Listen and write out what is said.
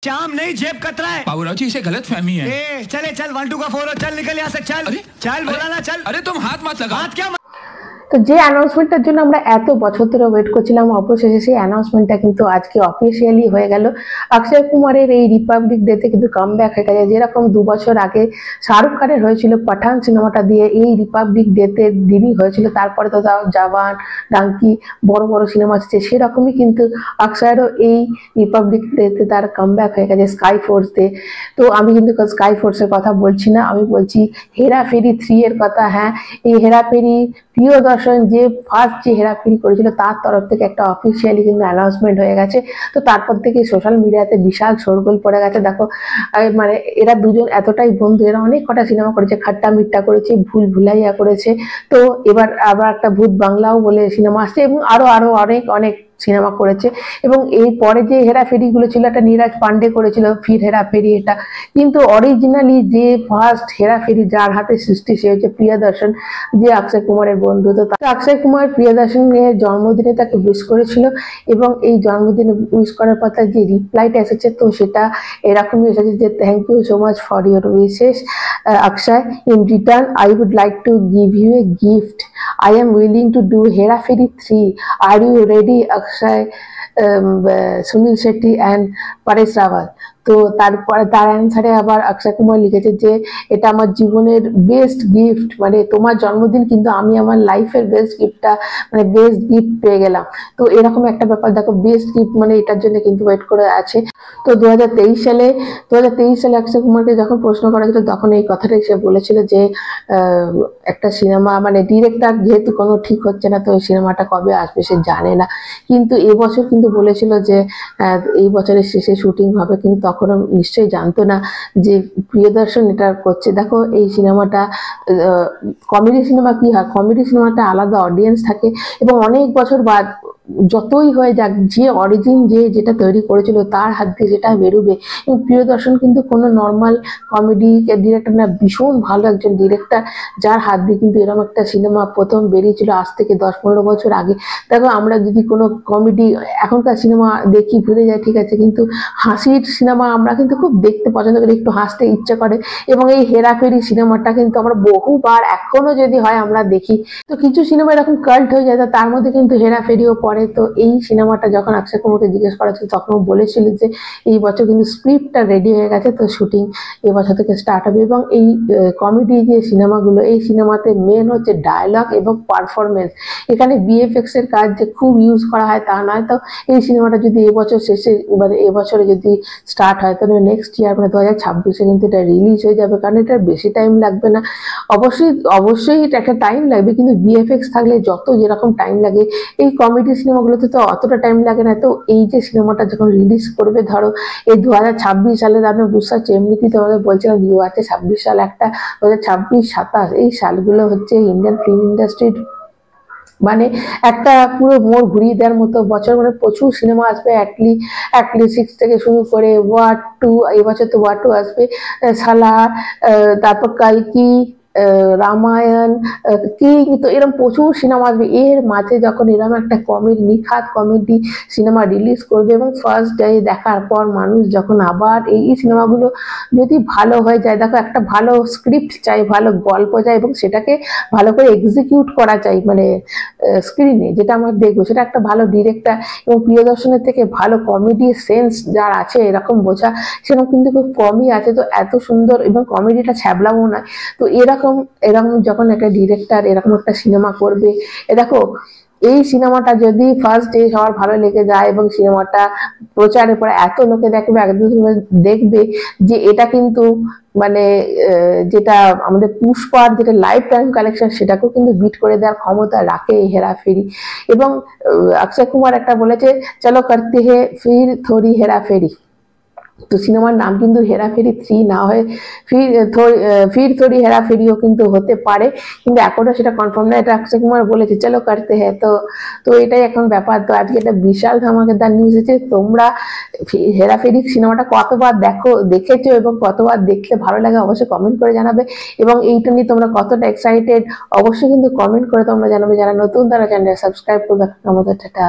चाम नहीं जेब कतरा है। बाबूराव जी इसे गलत फहमी है। चले चल 1 2 का 4 चल निकल यहाँ से चल। चल बोला ना चल। अरे तुम हाथ मत लगाओ। हाथ क्या তো যে অ্যানাউন্সমেন্টটার জন্য আমরা এত বছর ধরে ওয়েট করছিলাম অবশেষে সেই অ্যানাউন্সমেন্টটা কিন্তু আজকে অফিসিয়ালি হয়ে গেল। অক্ষয় কুমারের এই রিপাবলিক ডেতে কিন্তু কামব্যাক হয়ে গেছে। যেরকম 2 বছর আগে শাহরুখ খানের হয়েছিল পাঠান সিনেমাটা দিয়ে, এই রিপাবলিক ডেতে দিনই হয়েছিল। তারপরে তো জওয়ান, ডাঙ্কি বড় বড় সিনেমা আসছে, সেরকমই কিন্তু অক্ষয়েরও এই রিপাবলিক ডেতে তার কামব্যাক হয়ে গেছে স্কাই ফোর্স ডে। তো আমি কিন্তু স্কাই ফোর্সের কথা বলছি না, আমি বলছি হেরাফেরি 3 এর কথা। হ্যাঁ, এই হেরাফেরি প্রিয়দর্শন যে ফার্স্ট যে হেরাফেরি করেছিল তার তরফ থেকে একটা অফিসিয়ালি কিন্তু অ্যানাউন্সমেন্ট হয়ে গেছে। তো তারপর থেকে সোশ্যাল মিডিয়াতে বিশাল শোরগোল পড়ে গেছে। দেখো মানে এরা দুজন এতটাই বন্ধু, এরা অনেক কটা সিনেমা করেছে, খাট্টা মিট্টা করেছে, ভুল ভুলাইয়া করেছে, তো এবার আবার একটা ভূত বাংলাও বলে সিনেমা আসছে এবং আরো আরো অনেক অনেক সিনেমা করেছে। এবং এই পরে যে হেরাফেরি গুলো ছিল একটা নীরাজ পান্ডে করেছিল ফির হেরাফেরি, এটা কিন্তু অরিজিনালি যে ফার্স্ট হেরাফেরি যার হাতে সৃষ্টি সে হচ্ছে প্রিয়দর্শন, যে অক্ষয় কুমারের বন্ধু। তো অক্ষয় কুমার প্রিয়দর্শনের জন্মদিনে তাকে উইশ করেছিল এবং এই জন্মদিনে উইশ করার পর তার যে রিপ্লাইটা এসেছে তো সেটা এরকমই এসেছে যে thank you so much for your wishes Akshay, in return I would like to give you a gift, I am willing to do Heraferi 3. Are you ready, Akshay, Sunil Shetty and Paresh Rawal? তো তারপরে তার অ্যান্সারে আবার অক্ষয় কুমার লিখেছে যে এটা আমার জীবনের best gift, মানে তোমার জন্মদিন কিন্তু আমি আমার লাইফের বেস্ট গিফটটা মানে বেস্ট গিফট পেয়ে গেলাম। তো এরকম একটা ব্যাপার, দেখো বেস্ট গিফট মানে এটার জন্য কিন্তু ওয়েট করে আছে। তো 2023 সালে অক্ষয় কুমারকে যখন প্রশ্ন করা হয়েছিল তখন এই কথাটাই সে বলেছিল যে একটা সিনেমা মানে ডিরেক্টর যেহেতু কোনো ঠিক হচ্ছে না তো এই সিনেমাটা কবে আসবে সে জানে না, কিন্তু এবছর কিন্তু বলেছিল যে এই বছরের শেষে শুটিং হবে, কিন্তু তখনও নিশ্চয়ই জানতো না যে প্রিয়দর্শন এটা করছে। দেখো এই সিনেমাটা কমেডি সিনেমা কি হয়, কমেডি সিনেমাটা আলাদা অডিয়েন্স থাকে এবং অনেক বছর বাদ যতই হয়ে যাক যে অরিজিন যেটা তৈরি করেছিল তার হাত দিয়ে যেটা বেরোবে। এবং প্রিয়দর্শন কিন্তু কোনো নর্মাল কমেডি ডিরেক্টর না, ভীষণ ভালো একজন ডিরেক্টর যার হাত দিয়ে কিন্তু এরকম একটা সিনেমা প্রথম বেরিয়েছিল আজ থেকে 10-15 বছর আগে। দেখো আমরা যদি কোনো কমেডি এখনকার সিনেমা দেখি ভুলে যাই ঠিক আছে, কিন্তু হাসির সিনেমা আমরা কিন্তু খুব দেখতে পছন্দ করি, একটু হাসতে ইচ্ছে করে এবং এই হেরাফেরি সিনেমাটা কিন্তু আমরা বহুবার এখনো যদি হয় আমরা দেখি। তো কিছু সিনেমা এরকম কাল্ট হয়ে যায়, তার মধ্যে কিন্তু হেরাফেরিও পড়ে। তো এই সিনেমাটা যখন অক্ষয় কুমারকে জিজ্ঞেস করা ছিল তখন বলেছিল যে এই বছর কিন্তু স্ক্রিপ্টটা রেডি হয়ে গেছে, তো শুটিং এবছর থেকে স্টার্ট হবে। এবং এই কমেডি যে সিনেমাগুলো এই সিনেমাতে মেন হচ্ছে ডায়লগ এবং পারফরমেন্স, এখানে বিএফএক্স এর কাজ যে খুব ইউজ করা হয় তা নয়। তো এই সিনেমাটা যদি এবছর শেষে মানে এবছরে যদি স্টার্ট হয় তাহলে নেক্সট ইয়ার মানে 2026-এ কিন্তু এটা রিলিজ হয়ে যাবে, কারণ এটা বেশি টাইম লাগবে না। অবশ্যই এটা একটা টাইম লাগবে, কিন্তু বিএফএক্স থাকলে যত যেরকম টাইম লাগে এই কমেডি সিনেমাগুলোতে তো অতটা টাইম লাগে না। তো এই যে সিনেমাটা যখন রিলিজ করবে ধরো এই 2026 সালে আপনি বুঝতে পারছি, এমনিতেই তোমাদের বলছিলাম দু 2026 সাল একটা 2026, 27 এই সালগুলো হচ্ছে ইন্ডিয়ান ফিল্ম ইন্ডাস্ট্রির মানে একটা পুরো মোড় ঘুরিয়ে দেওয়ার মতো বছর, মানে প্রচুর সিনেমা আসবে। অ্যাটলি 6 থেকে শুরু করে ওয়ার 2, এবছর তো ওয়ার 2 আসবে, সালার, তারপর কালকি, রামায়ণ, কিং, তো এরকম প্রচুর সিনেমা আসবে। এর মাঝে যখন এরকম একটা নিখাত কমেডি সিনেমা রিলিজ করবে এবং ফার্স্ট ডে দেখার পর মানুষ যখন আবার এই সিনেমাগুলো যদি ভালো হয়ে যায়, দেখো একটা ভালো স্ক্রিপ্ট চাই, ভালো গল্প চাই এবং সেটাকে ভালো করে এক্সিকিউট করা চাই, মানে স্ক্রিনে যেটা আমরা দেখবো সেটা একটা ভালো ডিরেক্টর এবং প্রিয়দর্শনের থেকে ভালো কমেডি সেন্স যার আছে এরকম বোঝা সেরকম কিন্তু খুব কমই আছে। তো এত সুন্দর এবং কমেডিটা ছ্যাবলামও নয়। তো এরকম যখন একটা ডিরেক্টর এরকম একটা সিনেমা করবে, দেখো এই সিনেমাটা যদি ফার্স্ট ডে সবার ভালো লেগে যায় এবং সিনেমাটা প্রচারের পরে এত লোকে দেখবে যে এটা কিন্তু মানে যেটা আমাদের পুষ্পার যেটা লাইফ টাইম কালেকশন সেটাকেও কিন্তু বিট করে দেওয়ার ক্ষমতা রাখে এই হেরাফেরি। এবং অক্ষয় কুমার একটা বলেছে চলো করতে হে ফির থোড়ি হেরাফেরি, তো সিনেমার নাম কিন্তু হেরাফেরি 3 না হয়ে ফির থোড়ি হেরাফেরিও কিন্তু হতে পারে, কিন্তু এখনো সেটা কনফার্ম না, এটা অক্ষয় কুমার বলেছে চলো করতে হ্যাঁ। তো এটাই এখন ব্যাপার। তো আজকে একটা বিশাল ধামাকেদার নিউজ হচ্ছে, তোমরা হেরাফেরি সিনেমাটা কতবার দেখেছো এবং কতবার দেখলে ভালো লাগে অবশ্যই কমেন্ট করে জানাবে, এবং এইটা নিয়ে তোমরা কতটা এক্সাইটেড অবশ্যই কিন্তু কমেন্ট করে তোমরা জানাবে। যারা নতুন তারা চ্যানেলটা সাবস্ক্রাইব করবে। আমাদের টাটা।